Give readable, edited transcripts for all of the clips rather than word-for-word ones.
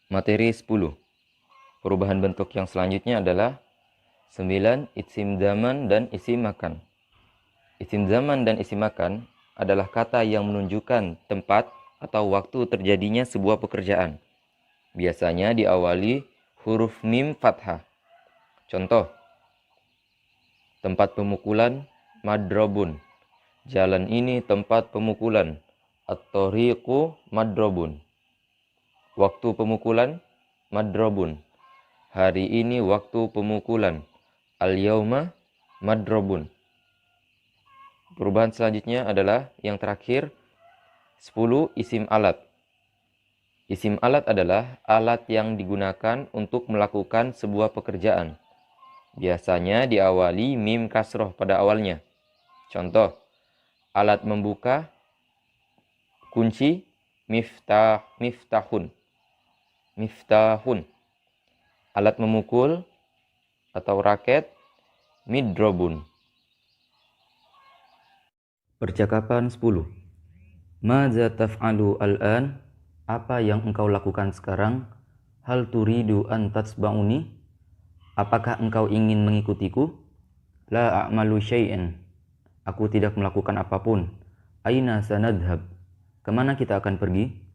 Materi 10. Perubahan bentuk yang selanjutnya adalah 9. Isim zaman dan isim makan. Isim zaman dan isim makan adalah kata yang menunjukkan tempat atau waktu terjadinya sebuah pekerjaan. Biasanya diawali huruf mim fathah. Contoh, tempat pemukulan madrobun. Jalan ini tempat pemukulan. At-tariqu madrobun. Waktu pemukulan madrobun. Hari ini waktu pemukulan. Al-yauma madrobun. Perubahan selanjutnya adalah yang terakhir 10. Isim alat. Isim alat adalah alat yang digunakan untuk melakukan sebuah pekerjaan. Biasanya diawali mim kasroh pada awalnya. Contoh, alat membuka kunci miftahun. Alat memukul atau raket midrobun. Percakapan 10. Madza taf'alu al-an? Apa yang engkau lakukan sekarang? Hal turidu an tatsba'uni? Apakah engkau ingin mengikutiku? La a'malu syai'an. Aku tidak melakukan apapun. Aina sanadhab? Kemana kita akan pergi?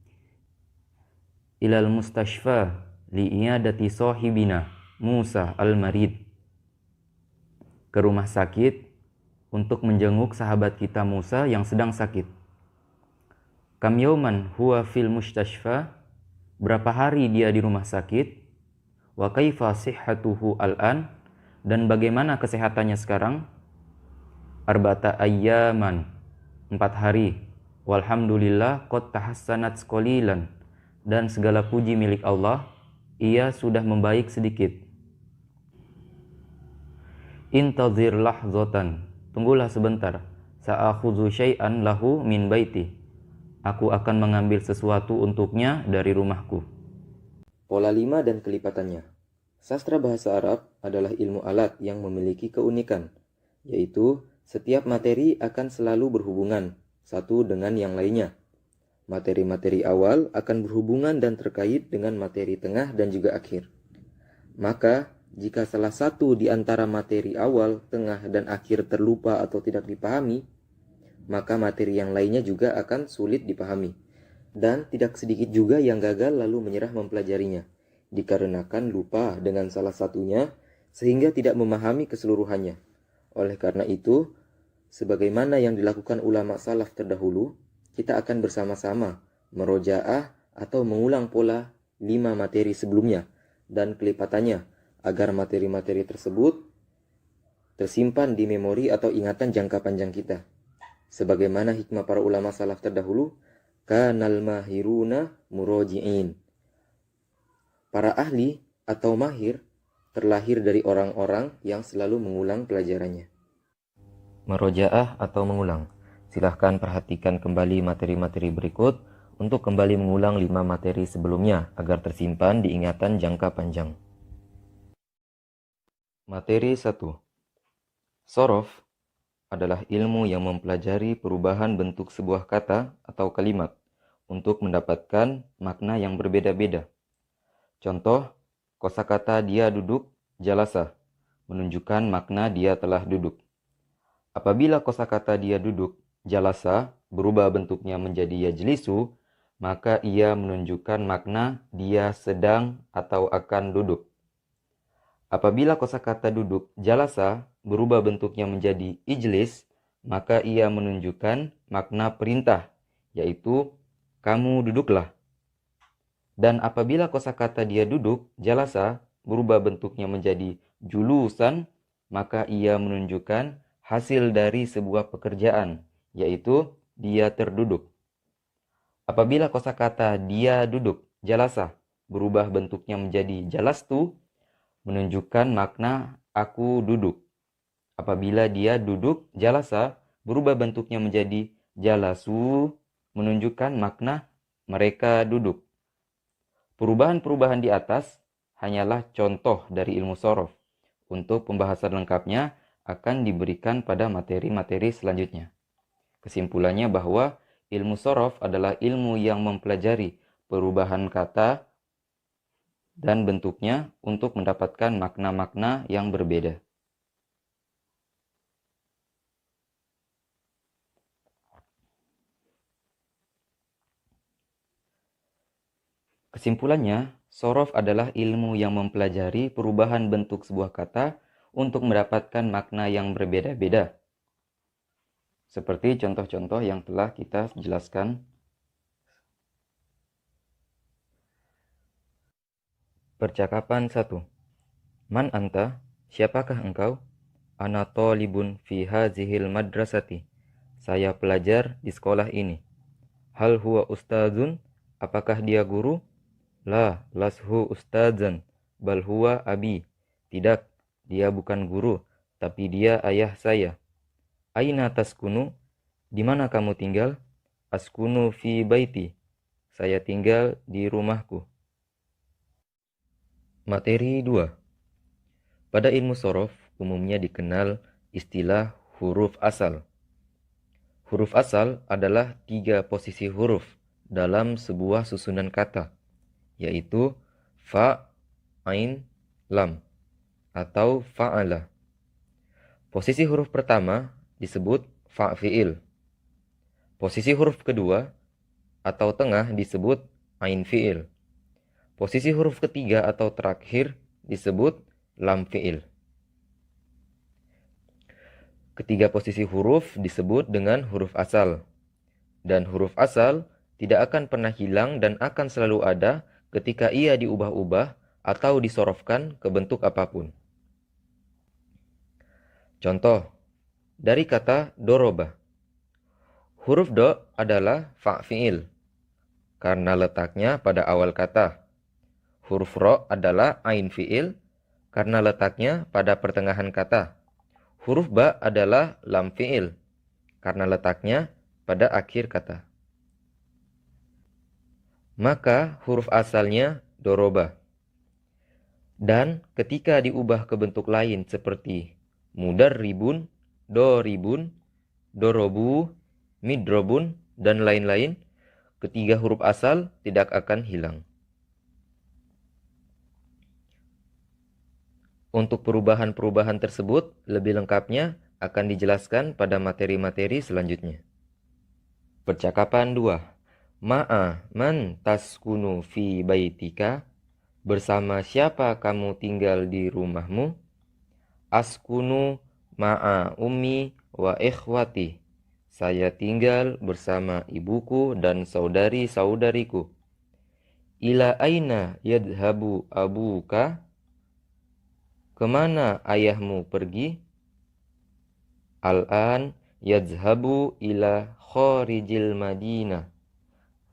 Ilal mustashfa li'iyadati sahibina Musa al-Marid. Ke rumah sakit untuk menjenguk sahabat kita Musa yang sedang sakit. Kam yauman huwa fil mustashfa? Berapa hari dia di rumah sakit? Wa kaifa sihhatuhu al-an? Dan bagaimana kesehatannya sekarang? Arba'ata ayyaman, 4 hari. Walhamdulillah qad tahassanat qalilan. Dan segala puji milik Allah, ia sudah membaik sedikit. Intazir lahzatan, tunggulah sebentar. Sa'akhudzu syai'an lahu min baiti. Aku akan mengambil sesuatu untuknya dari rumahku. Pola 5 dan kelipatannya. Sastra bahasa Arab adalah ilmu alat yang memiliki keunikan, yaitu setiap materi akan selalu berhubungan satu dengan yang lainnya. Materi-materi awal akan berhubungan dan terkait dengan materi tengah dan juga akhir. Maka, jika salah satu di antara materi awal, tengah, dan akhir terlupa atau tidak dipahami, maka materi yang lainnya juga akan sulit dipahami. Dan tidak sedikit juga yang gagal lalu menyerah mempelajarinya, dikarenakan lupa dengan salah satunya sehingga tidak memahami keseluruhannya. Oleh karena itu, sebagaimana yang dilakukan ulama salaf terdahulu, kita akan bersama-sama merojaah atau mengulang pola 5 materi sebelumnya dan kelipatannya agar materi-materi tersebut tersimpan di memori atau ingatan jangka panjang kita. Sebagaimana hikmah para ulama salaf terdahulu, kanal mahiruna muroji'in. Para ahli atau mahir terlahir dari orang-orang yang selalu mengulang pelajarannya. Merojaah atau mengulang. Silahkan perhatikan kembali materi-materi berikut untuk kembali mengulang 5 materi sebelumnya agar tersimpan di ingatan jangka panjang. Materi 1. Sorof adalah ilmu yang mempelajari perubahan bentuk sebuah kata atau kalimat untuk mendapatkan makna yang berbeda-beda. Contoh, kosakata dia duduk, jalasa, menunjukkan makna dia telah duduk. Apabila kosakata dia duduk, jalasa, berubah bentuknya menjadi yajlisu, maka ia menunjukkan makna dia sedang atau akan duduk. Apabila kosakata duduk, jalasa, berubah bentuknya menjadi ijlis, maka ia menunjukkan makna perintah, yaitu kamu duduklah. Dan apabila kosakata dia duduk, jalasa, berubah bentuknya menjadi julusan, maka ia menunjukkan hasil dari sebuah pekerjaan, yaitu dia terduduk. Apabila kosakata dia duduk, jalasa, berubah bentuknya menjadi jalastu, menunjukkan makna aku duduk. Apabila dia duduk, jalasa, berubah bentuknya menjadi jalasu, menunjukkan makna mereka duduk. Perubahan-perubahan di atas hanyalah contoh dari ilmu sorof. Untuk pembahasan lengkapnya akan diberikan pada materi-materi selanjutnya. Kesimpulannya bahwa ilmu sorof adalah ilmu yang mempelajari perubahan kata dan bentuknya untuk mendapatkan makna-makna yang berbeda. Kesimpulannya, sorof adalah ilmu yang mempelajari perubahan bentuk sebuah kata untuk mendapatkan makna yang berbeda-beda. Seperti contoh-contoh yang telah kita jelaskan. Percakapan 1. Man anta? Siapakah engkau? Ana talibun fi hazihil madrasati. Saya pelajar di sekolah ini. Hal huwa ustadzun? Apakah dia guru? La, lashu ustadzan, bal huwa abi. Tidak, dia bukan guru, tapi dia ayah saya. Aina taskunu? Di mana kamu tinggal? Askunu fi baiti. Saya tinggal di rumahku. Materi 2. Pada ilmu sorof, umumnya dikenal istilah huruf asal. Huruf asal adalah 3 posisi huruf dalam sebuah susunan kata, yaitu fa, ain, lam, atau fa'ala. Posisi huruf pertama disebut fa fi'il. Posisi huruf kedua atau tengah disebut ain fi'il. Posisi huruf ketiga atau terakhir disebut lam fi'il. Ketiga posisi huruf disebut dengan huruf asal. Dan huruf asal tidak akan pernah hilang dan akan selalu ada ketika ia diubah-ubah atau disorofkan ke bentuk apapun. Contoh, dari kata doroba. Huruf do adalah fa fi'il, karena letaknya pada awal kata. Huruf ro adalah ain fi'il, karena letaknya pada pertengahan kata. Huruf ba adalah lam fi'il, karena letaknya pada akhir kata. Maka huruf asalnya doroba. Dan ketika diubah ke bentuk lain seperti mudarribun, doribun, dorobu, midrobun, dan lain-lain, ketiga huruf asal tidak akan hilang. Untuk perubahan-perubahan tersebut, lebih lengkapnya akan dijelaskan pada materi-materi selanjutnya. Percakapan 2. Ma'a man taskunu fi baitika? Bersama siapa kamu tinggal di rumahmu? Askunu ma'a ummi wa ikhwati. Saya tinggal bersama ibuku dan saudari-saudariku. Ila aina yadhabu abuka? Kemana ayahmu pergi? Al-an yadhabu ila kharijil Madinah.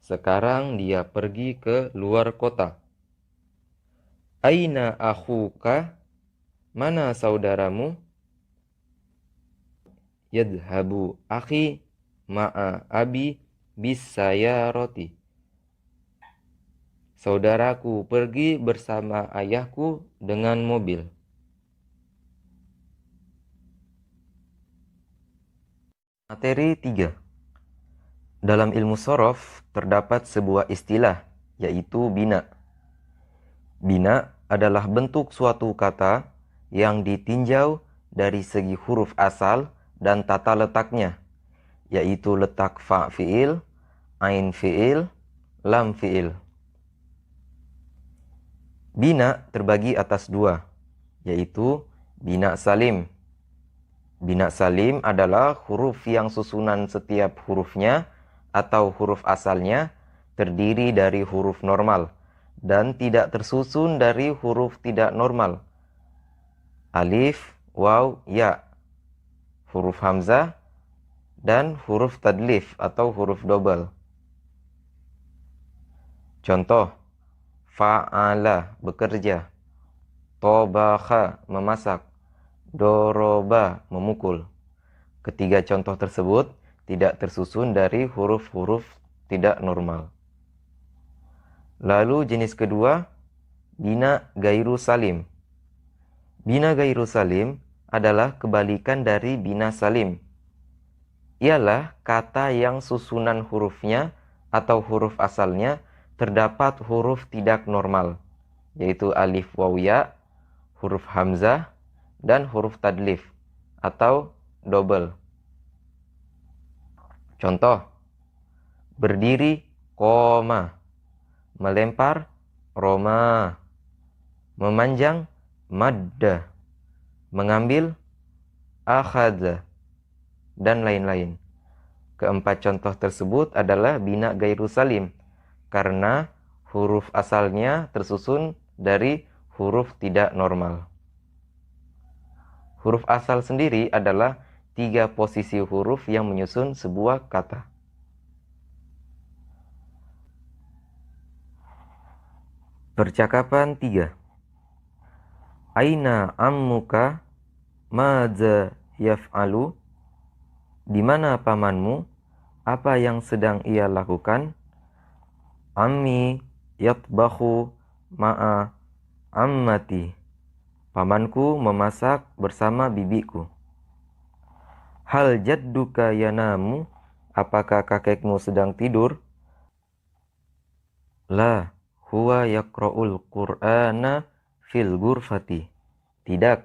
Sekarang dia pergi ke luar kota. Aina akhuka? Mana saudaramu? Yadhabu akhi ma'a abi bisayaroti. Saudaraku pergi bersama ayahku dengan mobil. Materi 3. Dalam ilmu sorof terdapat sebuah istilah, yaitu bina. Bina adalah bentuk suatu kata yang ditinjau dari segi huruf asal dan tata letaknya, yaitu letak fa fi'il, ain fi'il, lam fi'il. Bina terbagi atas 2, yaitu bina salim. Bina salim adalah huruf yang susunan setiap hurufnya atau huruf asalnya terdiri dari huruf normal dan tidak tersusun dari huruf tidak normal. Alif, waw, ya, huruf hamzah, dan huruf tadlif atau huruf double. Contoh, fa'ala, bekerja, tobakha, memasak, doroba, memukul. Ketiga contoh tersebut tidak tersusun dari huruf-huruf tidak normal. Lalu jenis kedua, bina gairu salim. Bina gairu salim adalah kebalikan dari bina salim. Ialah kata yang susunan hurufnya atau huruf asalnya terdapat huruf tidak normal, yaitu alif waw ya, huruf hamzah, dan huruf tadlif atau double. Contoh, berdiri koma, melempar roma, memanjang madda, mengambil akhadha, dan lain-lain. Keempat contoh tersebut adalah bina gairu salim karena huruf asalnya tersusun dari huruf tidak normal. Huruf asal sendiri adalah 3 posisi huruf yang menyusun sebuah kata. Percakapan 3. Aina ammuka madza yaf'alu? Di mana pamanmu? Apa yang sedang ia lakukan? Ammi yatbakhu ma'a ammati. Pamanku memasak bersama bibiku. Hal jadduka yanamu? Apakah kakekmu sedang tidur? La, huwa yaqra'ul Qur'ana fil ghurfati. Tidak,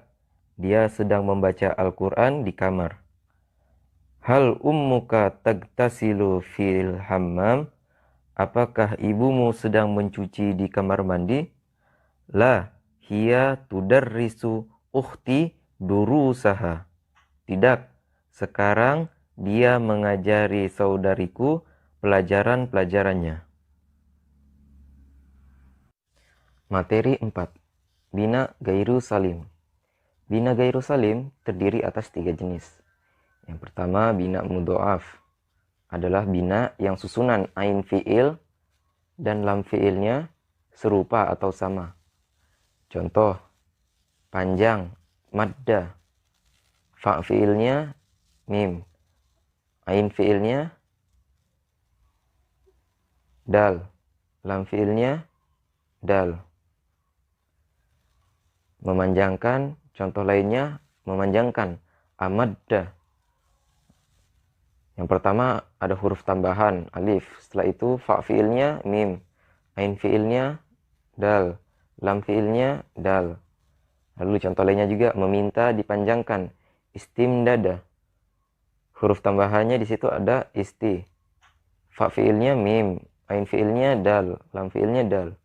dia sedang membaca Al-Qur'an di kamar. Hal ummuka tagtasilu fil hammam? Apakah ibumu sedang mencuci di kamar mandi? La, hiya tudarrisu ukhti durusaha. Tidak, sekarang dia mengajari saudariku pelajaran-pelajarannya. Materi 4. Bina gairu salim. Bina gairu salim terdiri atas 3 jenis. Yang pertama, bina mudhoaf. Adalah bina yang susunan ain fi'il dan lam fi'ilnya serupa atau sama. Contoh, panjang, madda. Fa fi'ilnya mim. Ain fi'ilnya dal. Lam fi'ilnya dal. Memanjangkan, contoh lainnya memanjangkan, amadda. Yang pertama ada huruf tambahan, alif. Setelah itu fa fi'ilnya mim. Ain fi'ilnya dal. Lam fi'ilnya dal. Lalu contoh lainnya juga meminta dipanjangkan, istimdada. Huruf tambahannya di situ ada isti. Fa fi'ilnya mim. Ain fi'ilnya dal. Lam fi'ilnya dal.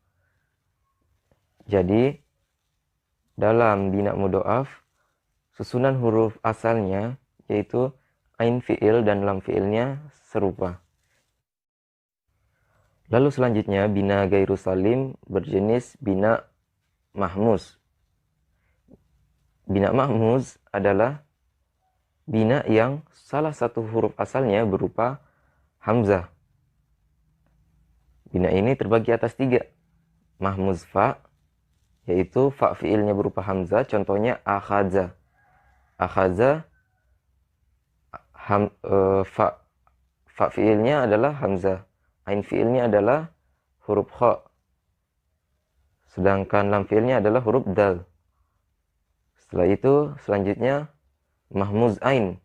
Jadi dalam bina mudhoaf, susunan huruf asalnya yaitu ain fi'il dan lam fi'ilnya serupa. Lalu selanjutnya bina gairu salim berjenis bina mahmuz. Bina mahmuz adalah bina yang salah satu huruf asalnya berupa hamzah. Bina ini terbagi atas 3. Mahmuz fa, yaitu fa fi'ilnya berupa hamzah, contohnya akhadza. Akhadza fa fi'ilnya adalah hamzah. Ain fi'ilnya adalah huruf kha. Sedangkan lam fi'ilnya adalah huruf dal. Setelah itu selanjutnya mahmuz ain.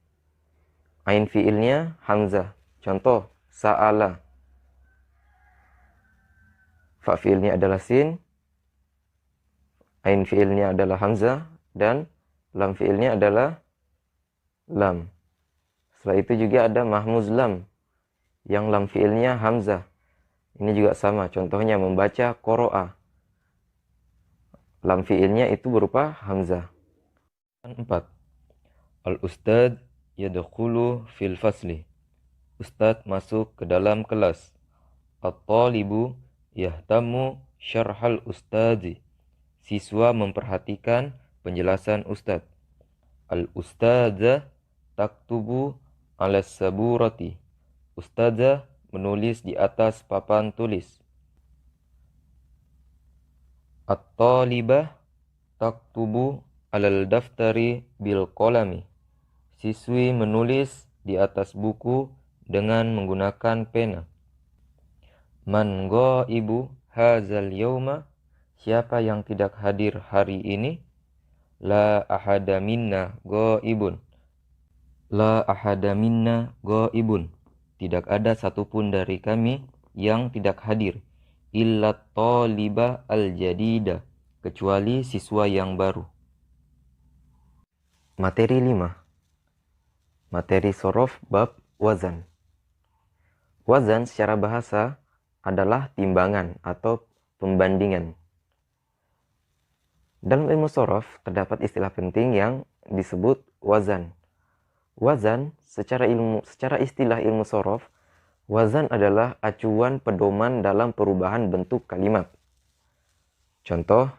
Ain fi'ilnya hamzah. Contoh sa'ala. Fa fi'ilnya adalah sin. Ain fi'ilnya adalah hamzah dan lam fi'ilnya adalah lam. Setelah itu juga ada mahmuz lam yang lam fi'ilnya hamzah. Ini juga sama, contohnya membaca qoro'a. Lam fi'ilnya itu berupa hamzah. 4. Al-ustad yadkhulu fil fasli. Ustad masuk ke dalam kelas. At-talibu yahtamu syarhal ustadi. Siswa memperhatikan penjelasan ustad. Al-ustadzah taktubu ala saburati. Ustadzah menulis di atas papan tulis. At-talibah taktubu alal daftari bil qalami. Siswi menulis di atas buku dengan menggunakan pena. Man ghaibu hadzal yauma? Siapa yang tidak hadir hari ini? La ahada minna ghaibun. La ahada minna ghaibun. Tidak ada satupun dari kami yang tidak hadir. illa taliba al-jadida, kecuali siswa yang baru. Materi 5. Materi sorof bab wazan. Wazan secara bahasa adalah timbangan atau pembandingan. Dalam ilmu sorof terdapat istilah penting yang disebut wazan. Wazan secara istilah ilmu sorof, wazan adalah acuan pedoman dalam perubahan bentuk kalimat. Contoh,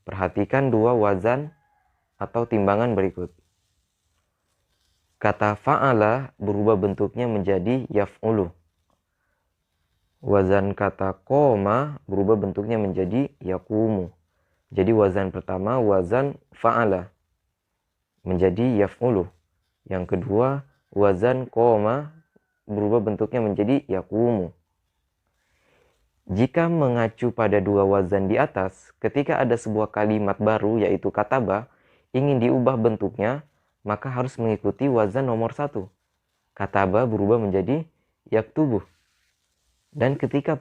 perhatikan dua wazan atau timbangan berikut. Kata fa'ala berubah bentuknya menjadi yaf'ulu. Wazan kata qoma berubah bentuknya menjadi yaqumu. Jadi wazan pertama wazan fa'ala menjadi yaf'ulu. Yang kedua wazan qoma berubah bentuknya menjadi yaqumu. Jika mengacu pada dua wazan di atas, ketika ada sebuah kalimat baru yaitu kataba ingin diubah bentuknya, maka harus mengikuti wazan nomor 1. Kataba berubah menjadi yaktubu. Dan ketika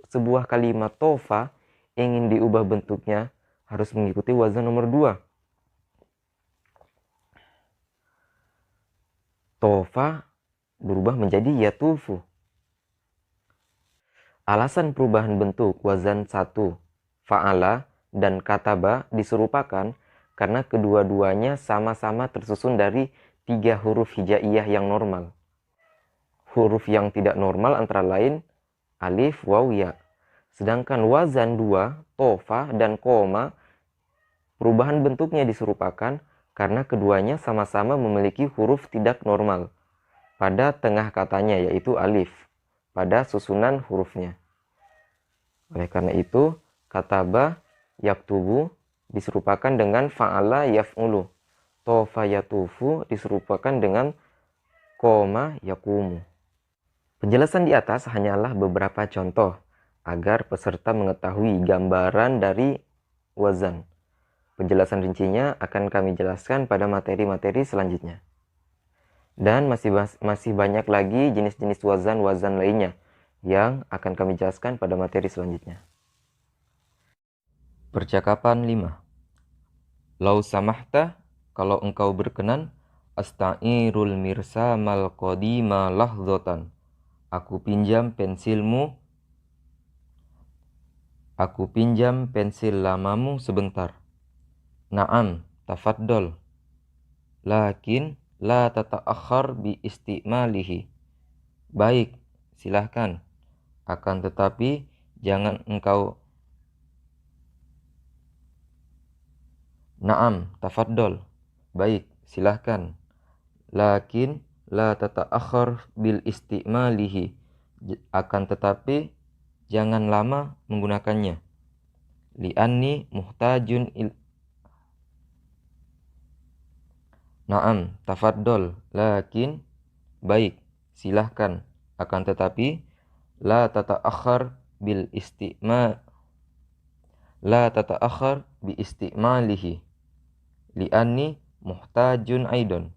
sebuah kalimat tofa ingin diubah bentuknya, harus mengikuti wazan nomor 2. Tofa berubah menjadi yatufu. Alasan perubahan bentuk wazan 1, fa'ala, dan kataba diserupakan karena kedua-duanya sama-sama tersusun dari 3 huruf hijaiyah yang normal. Huruf yang tidak normal antara lain alif, waw, ya. Sedangkan wazan 2, tofa, dan koma, perubahan bentuknya diserupakan karena keduanya sama-sama memiliki huruf tidak normal pada tengah katanya, yaitu alif, pada susunan hurufnya. Oleh karena itu, kataba yaktubu diserupakan dengan fa'ala yaf'ulu. Tofa yatufu diserupakan dengan koma yakumu. Penjelasan di atas hanyalah beberapa contoh agar peserta mengetahui gambaran dari wazan. Penjelasan rincinya akan kami jelaskan pada materi-materi selanjutnya. Dan masih banyak lagi jenis-jenis wazan-wazan lainnya yang akan kami jelaskan pada materi selanjutnya. Percakapan 5. Lau samahta, kalau engkau berkenan, asta'irul mirsamal qadima lahzotan. Aku pinjam pensil lamamu sebentar. Naam, tafaddol. Lakin la tata'akhir bi istimalihi. Baik, silahkan. Akan tetapi jangan engkau. Naam, tafaddol. Baik, silahkan. Lakin la tata'akhir bil istimalihi. Akan tetapi jangan lama menggunakannya. Li'anni muhtajun Naam, tafaddol. Lakin, baik, silahkan. Akan tetapi, la tata'akhir bi istimalihi. Li'anni muhtajun aidon.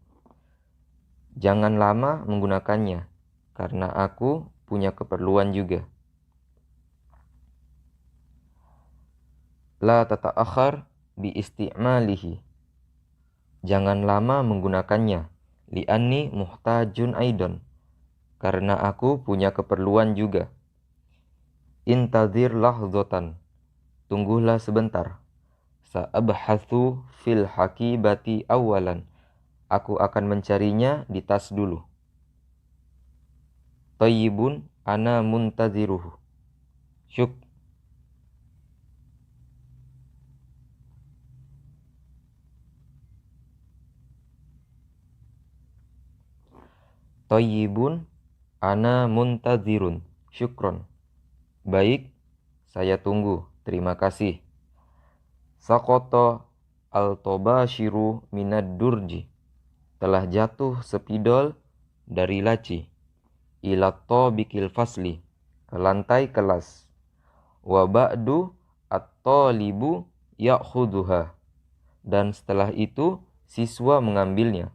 Jangan lama menggunakannya, karena aku punya keperluan juga. La tata'akhir bi istimalihi. Jangan lama menggunakannya. Li'anni muhtajun aidon. Karena aku punya keperluan juga. Intadhir lahzotan. Tunggulah sebentar. Sa'abhathu fil hakibati awalan. Aku akan mencarinya di tas dulu. Tayyibun ana muntadhiruhu. Syuk. Tayyibun ana muntadhirun. Syukron. Baik, saya tunggu. Terima kasih. Sakoto al-tobashiru minad durji. Telah jatuh sepidol dari laci. Ilatto bikil fasli. Ke lantai kelas. Wa ba'du at-talibu ya'khuduha. Dan setelah itu siswa mengambilnya.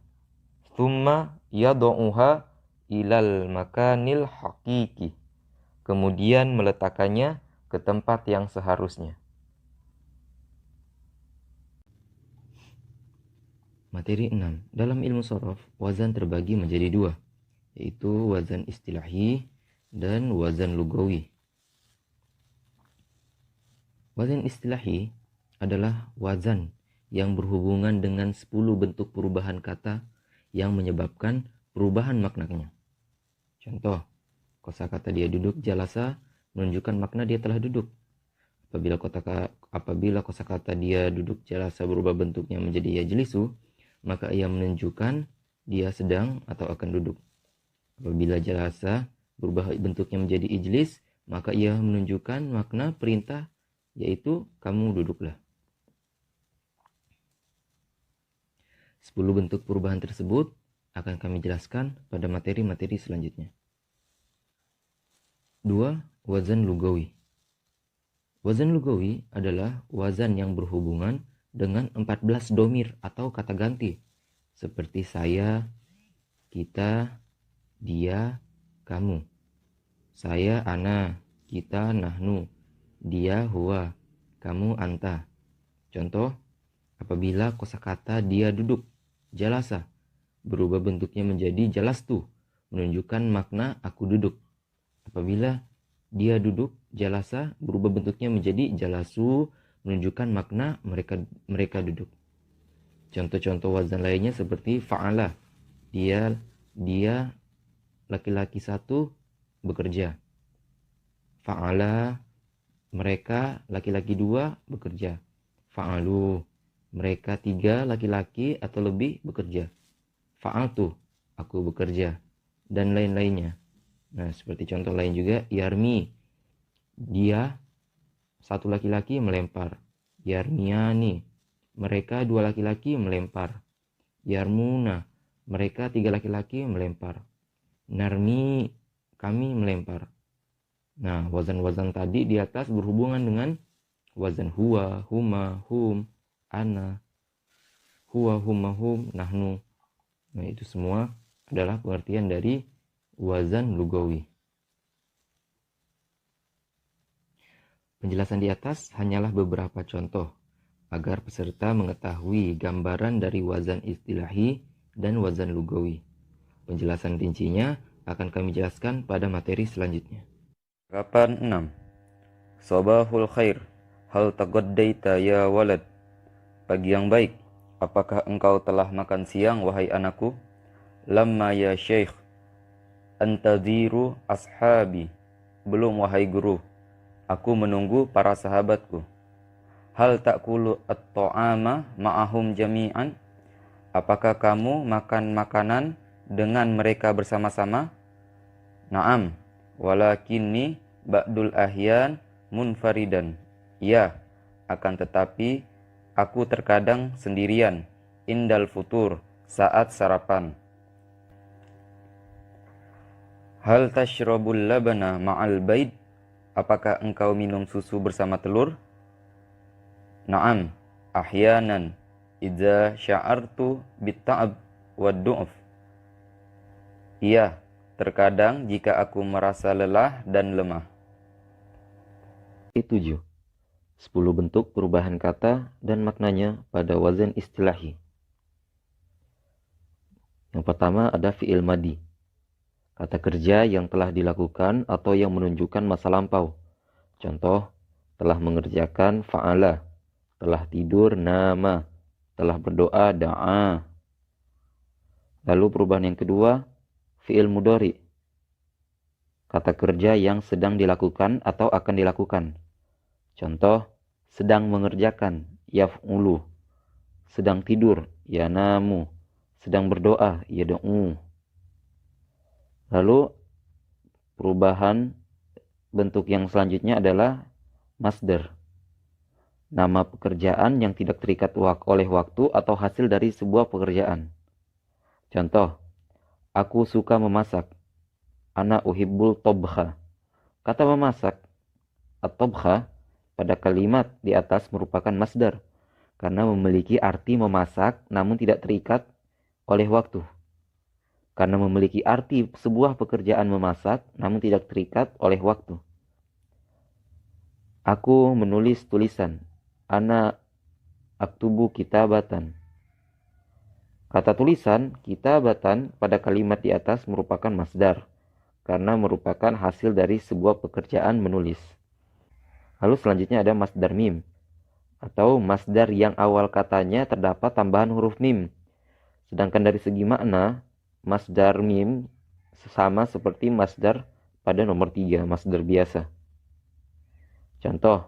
Thumma yadu'uha ilal makanil hakiki. kemudian meletakkannya ke tempat yang seharusnya. Materi 6. Dalam ilmu shorof, wazan terbagi menjadi dua, yaitu wazan istilahi dan wazan lugawi. Wazan istilahi adalah wazan yang berhubungan dengan 10 bentuk perubahan kata yang menyebabkan perubahan maknanya. Contoh, kosakata dia duduk jalasa menunjukkan makna dia telah duduk. Apabila kosakata dia duduk jalasa berubah bentuknya menjadi yajlisu, maka ia menunjukkan dia sedang atau akan duduk. Apabila jalasa berubah bentuknya menjadi ijlis, maka ia menunjukkan makna perintah, yaitu kamu duduklah. 10 bentuk perubahan tersebut akan kami jelaskan pada materi-materi selanjutnya. 2. Wazan lugawi. Wazan lugawi adalah wazan yang berhubungan dengan 14 domir atau kata ganti, seperti saya, kita, dia, kamu. Saya, ana, kita, nahnu, dia, huwa, kamu, anta. Contoh, apabila kosakata dia duduk, jalasa, berubah bentuknya menjadi jalastu, menunjukkan makna aku duduk. Apabila dia duduk, jalasa, berubah bentuknya menjadi jalasu, menunjukkan makna mereka duduk. Contoh-contoh wazan lainnya seperti fa'ala, dia laki-laki satu bekerja. Fa'ala, mereka laki-laki dua bekerja. Fa'alu, mereka 3 laki-laki atau lebih bekerja. Fa'altu, aku bekerja, dan lain-lainnya. Nah, seperti contoh lain juga, yarmi, dia 1 laki-laki melempar. Yarmiani, mereka 2 laki-laki melempar. Yarmuna, mereka 3 laki-laki melempar. Narmi, kami melempar. Nah, wazan-wazan tadi di atas berhubungan dengan wazan huwa, huma, hum, ana, huwa, huma, hum, nahnu. Nah, itu semua adalah pengertian dari wazan lugawi. Penjelasan di atas hanyalah beberapa contoh agar peserta mengetahui gambaran dari wazan istilahi dan wazan lugawi. Penjelasan rincinya akan kami jelaskan pada materi selanjutnya. Kapan 6. Sabahul khair, hal tagaddaita ya walad. Pagi yang baik, apakah engkau telah makan siang wahai anakku? Lamma ya syekh, antadhiru ashabi. Belum wahai guru, aku menunggu para sahabatku. Hal ta'kulu at-ta'ama ma'ahum jami'an. Apakah kamu makan makanan dengan mereka bersama-sama? Naam, walakinni ba'dul ahyan munfaridan. Ya, akan tetapi aku terkadang sendirian. Indal futur, saat sarapan. Hal tashrabul labana ma'al baid. Apakah engkau minum susu bersama telur? Naam, ahyanan, idza sya'artu bitta'ab wad du'af. Iya, terkadang jika aku merasa lelah dan lemah. 7. 10 bentuk perubahan kata dan maknanya pada wazan istilahi. Yang pertama ada fi'il madi. Kata kerja yang telah dilakukan atau yang menunjukkan masa lampau. Contoh, telah mengerjakan fa'ala, telah tidur nama, telah berdoa da'a. Lalu perubahan yang kedua, fi'il mudhari. Kata kerja yang sedang dilakukan atau akan dilakukan. Contoh, sedang mengerjakan, yaf'ulu. Sedang tidur, yanamu. Sedang berdoa, yad'u. Lalu perubahan bentuk yang selanjutnya adalah masdar. Nama pekerjaan yang tidak terikat oleh waktu atau hasil dari sebuah pekerjaan. Contoh, aku suka memasak. Ana uhibbul tobha. Kata memasak, at-tobha, pada kalimat di atas merupakan masdar. Karena memiliki arti memasak namun tidak terikat oleh waktu. karena memiliki arti sebuah pekerjaan memasak namun tidak terikat oleh waktu. Aku menulis tulisan. Ana aktubu kitabatan. Kata tulisan, kitabatan pada kalimat di atas merupakan masdar karena merupakan hasil dari sebuah pekerjaan menulis. Lalu selanjutnya ada masdar mim atau masdar yang awal katanya terdapat tambahan huruf mim. Sedangkan dari segi makna, masdar mim sama seperti masdar pada nomor 3, masdar biasa. Contoh,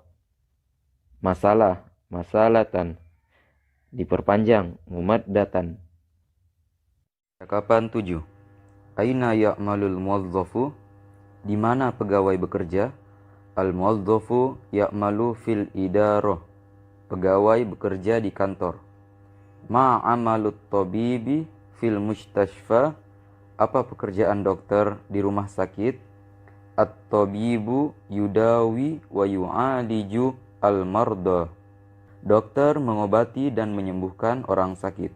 masalah, masalatan, diperpanjang, mumaddatan. Percakapan 7. Aina ya'malul muwadzafu? Di mana pegawai bekerja? Al-muwadzafu ya'malu fil idarah. Pegawai bekerja di kantor. Ma'amalut tabibi fil mustashfa? Apa pekerjaan dokter di rumah sakit? At-tabibu yudawi wa yu'aliju al-marda. Dokter mengobati dan menyembuhkan orang sakit.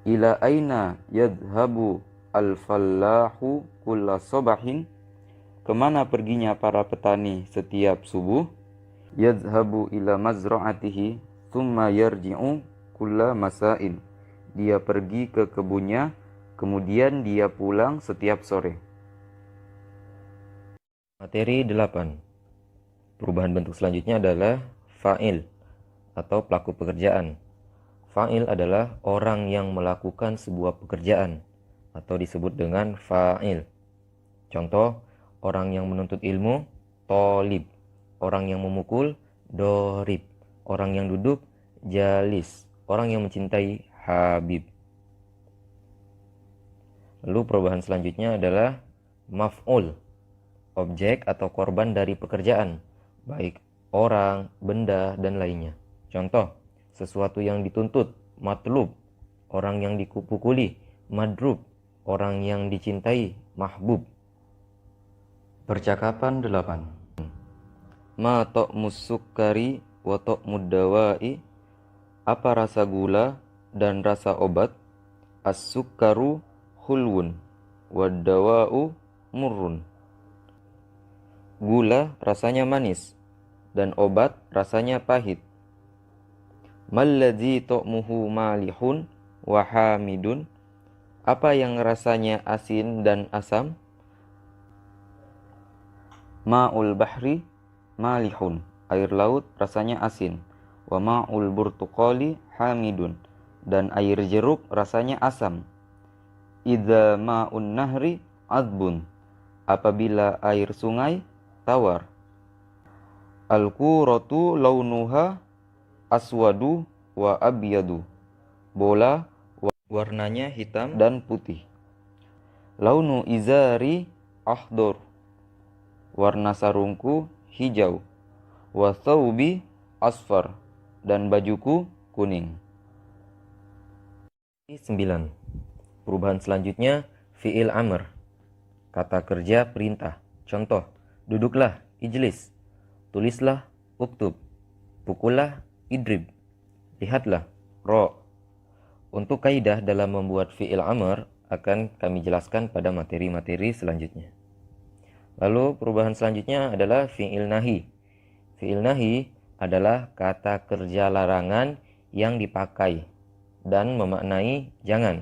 Ila aina yadhabu al-fallahu kulla sabahin? Kemana perginya para petani setiap subuh? Yadhabu ila mazra'atihi thumma yarji'u kulla masa'in. Dia pergi ke kebunnya, kemudian dia pulang setiap sore. Materi 8. Perubahan bentuk selanjutnya adalah fa'il atau pelaku pekerjaan. Fa'il adalah orang yang melakukan sebuah pekerjaan atau disebut dengan fa'il. Contoh, orang yang menuntut ilmu, tolib. Orang yang memukul, dorib. Orang yang duduk, jalis. Orang yang mencintai, habib. Lalu perubahan selanjutnya adalah maf'ul, objek atau korban dari pekerjaan, baik orang, benda, dan lainnya. Contoh, sesuatu yang dituntut, matlub. Orang yang dipukuli, madrub. Orang yang dicintai, mahbub. Percakapan 8. Ma ta'mus sukkari wa ta'mud dawai? Apa rasa gula dan rasa obat? As-sukkaru hulwun wa dawa'u murrun. Gula rasanya manis dan obat rasanya pahit. Malladzi ta'muhu malihun wa hamidun? Apa yang rasanya asin dan asam? Ma'ul bahri malihun, air laut rasanya asin. Wa ma'ul burtuqali hamidun, dan air jeruk rasanya asam. Idza ma'un nahri adbun, apabila air sungai tawar. Al-quratu launuha aswadu wa abyadu, bola warnanya hitam dan putih. Launu izari ahdor, warna sarungku hijau. Wa thawbi asfar, dan bajuku kuning. 9. Perubahan selanjutnya fi'il amr, kata kerja perintah. Contoh, duduklah, ijlis. Tulislah, uktub. Pukullah, idrib. Lihatlah, ro. Untuk kaidah dalam membuat fi'il amr akan kami jelaskan pada materi-materi selanjutnya. Lalu perubahan selanjutnya adalah fi'il nahi. Fi'il nahi adalah kata kerja larangan yang dipakai dan memaknai jangan,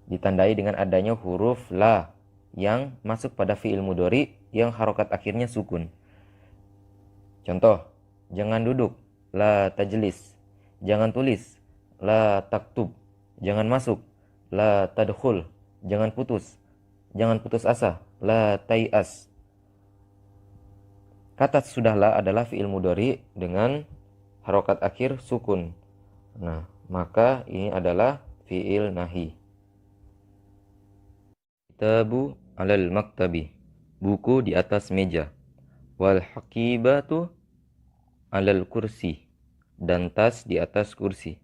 ditandai dengan adanya huruf la yang masuk pada fi'il mudhari yang harokat akhirnya sukun. Contoh, jangan duduk, la tajlis. Jangan tulis, la taktub. Jangan masuk, la tadkhul. Jangan putus asa, la tai'as. Kata sudahlah adalah fi'il mudhari dengan harokat akhir sukun. Nah, maka ini adalah fi'il nahi. Kitabu alal maktabi, buku di atas meja. Wal haqibatu alal kursi, dan tas di atas kursi.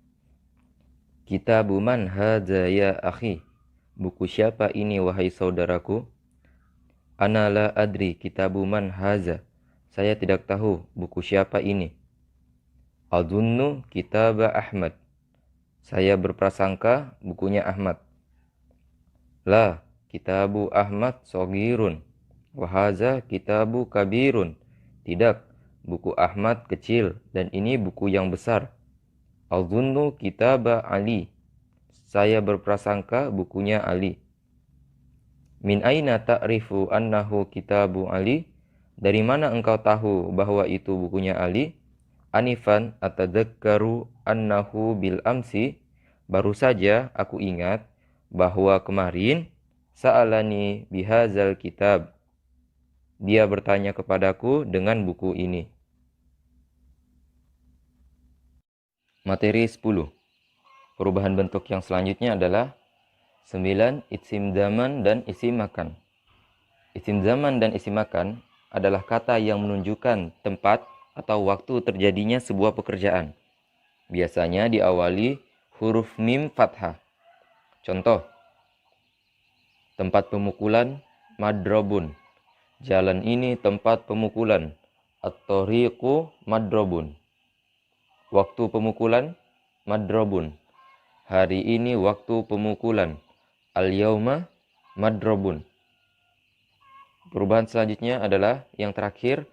Kitabu man hadza ya akhi, buku siapa ini wahai saudaraku? Ana la adri kitabu man hadza, saya tidak tahu buku siapa ini. Adunnu kitaba Ahmad, saya berprasangka bukunya Ahmad. La, kitabu Ahmad sogirun. Wahaza kitabu kabirun. Tidak, buku Ahmad kecil dan ini buku yang besar. Al-Zunnu kitaba Ali. Saya berprasangka bukunya Ali. Min aina ta'rifu annahu kitabu Ali? Dari mana engkau tahu bahwa itu bukunya Ali? Anifan atadzakkaru annahu bil amsi. Baru saja aku ingat bahwa kemarin sa'alani bihazal kitab. Dia bertanya kepadaku dengan buku ini. Materi 10. Perubahan bentuk yang selanjutnya adalah 9. Isim zaman dan isim makan. Isim zaman dan isim makan adalah kata yang menunjukkan tempat atau waktu terjadinya sebuah pekerjaan. Biasanya diawali huruf mim fathah. Contoh, tempat pemukulan madrobun. Jalan ini tempat pemukulan. At-tariqu madrobun. Waktu pemukulan madrobun. Hari ini waktu pemukulan. Al-yauma madrobun. Perubahan selanjutnya adalah yang terakhir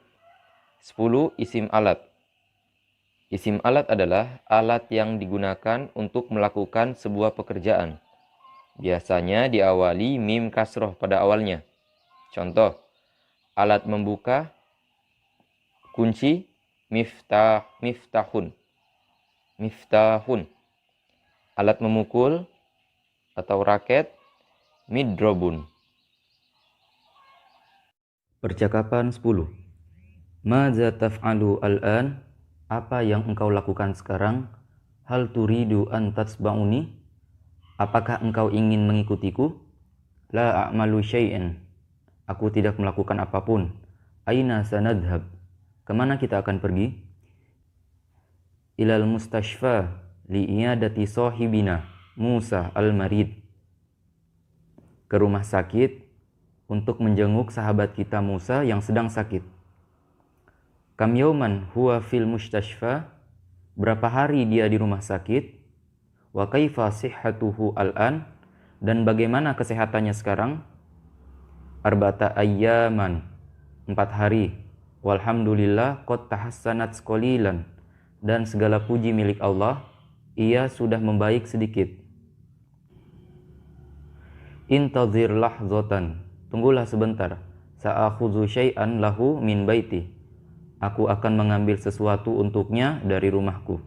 10. Isim alat. Isim alat adalah alat yang digunakan untuk melakukan sebuah pekerjaan. Biasanya diawali mim kasroh pada awalnya. Contoh, alat membuka kunci miftahun. Alat memukul atau raket midrobun. Percakapan 10. Madza taf'alu al'an? Apa yang engkau lakukan sekarang? Hal turidu an tatsba'uni? Apakah engkau ingin mengikutiku? La a'malu syai'an. Aku tidak melakukan apapun. Aina sanadhab? Kemana kita akan pergi? Ilal mustashfa li'iyadati sahibina Musa al-Marid. Ke rumah sakit untuk menjenguk sahabat kita Musa yang sedang sakit. Kam yauman huwa fil mustashfa? Berapa hari dia di rumah sakit? Wa kaifa sihhatuhu al-an? Dan bagaimana kesehatannya sekarang? Arba'ata ayyaman, 4 hari. Walhamdulillah qad tahassanat qalilan. Dan segala puji milik Allah, ia sudah membaik sedikit. Intazir lahzatan, tunggulah sebentar. Sa'akhudzu syai'an lahu min baiti. Aku akan mengambil sesuatu untuknya dari rumahku.